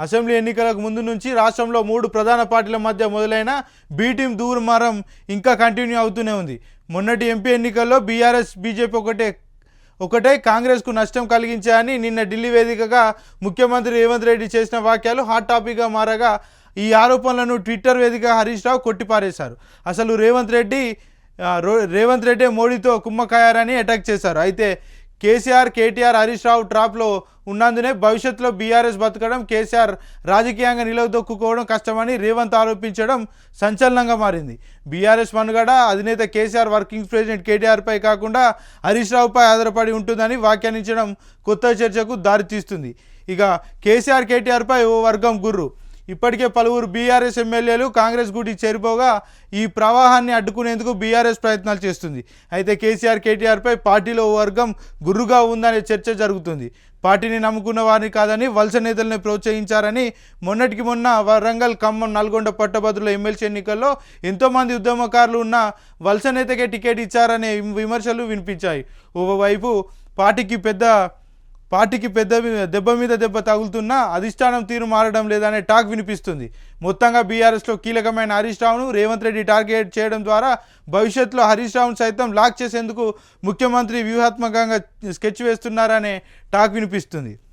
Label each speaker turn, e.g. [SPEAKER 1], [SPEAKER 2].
[SPEAKER 1] Assembly ఎన్నికలకు ముందు నుంచి రాష్ట్రంలో 3 ప్రధాన పార్టీల మధ్య మొదలైన బీ టీం దూరుమారం ఇంకా కంటిన్యూ అవుతూనే ఉంది. మొన్నటి ఎంపీ ఎన్నికల్లో బీఆర్ఎస్ బీజేపీ ఒకటే కాంగ్రెస్కు నష్టం కలిగించాయని నిన్న ఢిల్లీ వేదికగా ముఖ్యమంత్రి రేవంత్ రెడ్డి చేసిన వ్యాఖ్యలు హాట్ టాపిక్గా మారగా ఈ ఆరోపణలను ట్విట్టర్ వేదిక హరీష్ రావు కొట్టిపారేశారు. అసలు రేవంత్ రెడ్డి మోడీతో కుమ్మకాయారని అటాక్ చేశారు. అయితే కేసీఆర్, కేటీఆర్, హరీష్ రావు ట్రాప్లో ఉన్నందునే భవిష్యత్తులో బీఆర్ఎస్ బతకడం, కేసీఆర్ రాజకీయంగా నిలదొక్కుకోవడం కష్టమని రేవంత్ ఆరోపించడం సంచలనంగా మారింది. బీఆర్ఎస్ మనుగడ అధినేత కేసీఆర్, వర్కింగ్ ప్రెసిడెంట్ కేటీఆర్పై కాకుండా హరీష్ రావుపై ఆధారపడి ఉంటుందని వ్యాఖ్యానించడం కొత్త చర్చకు దారితీస్తుంది. ఇక కేసీఆర్, కేటీఆర్పై ఓ వర్గం గుర్రు. ఇప్పటికే పలువురు బీఆర్ఎస్ ఎమ్మెల్యేలు కాంగ్రెస్ గూటికి చేరిపోగా ఈ ప్రవాహాన్ని అడ్డుకునేందుకు బీఆర్ఎస్ ప్రయత్నాలు చేస్తుంది. అయితే కేసీఆర్, కేటీఆర్పై పార్టీలో ఓ వర్గం గుర్రుగా ఉందనే చర్చ జరుగుతుంది. పార్టీని నమ్ముకున్న వారిని కాదని వలస నేతలను ప్రోత్సహించారని మొన్నటికి మొన్న వరంగల్, ఖమ్మం, నల్గొండ పట్టభద్రుల ఎమ్మెల్సీ ఎన్నికల్లో ఎంతోమంది ఉద్యమకారులు ఉన్న వలస నేతకే టికెట్ ఇచ్చారనే విమర్శలు వినిపించాయి. ఓవైపు పార్టీకి పెద్ద దెబ్బ మీద దెబ్బ తగులుతున్నా అధిష్టానం తీరు మారడం లేదనే టాక్ వినిపిస్తుంది. మొత్తంగా బీఆర్ఎస్లో కీలకమైన హరీష్ రావును రేవంత్ రెడ్డి టార్గెట్ చేయడం ద్వారా భవిష్యత్తులో హరీష్ రావును సైతం లాక్ చేసేందుకు ముఖ్యమంత్రి వ్యూహాత్మకంగా స్కెచ్ వేస్తున్నారనే టాక్ వినిపిస్తుంది.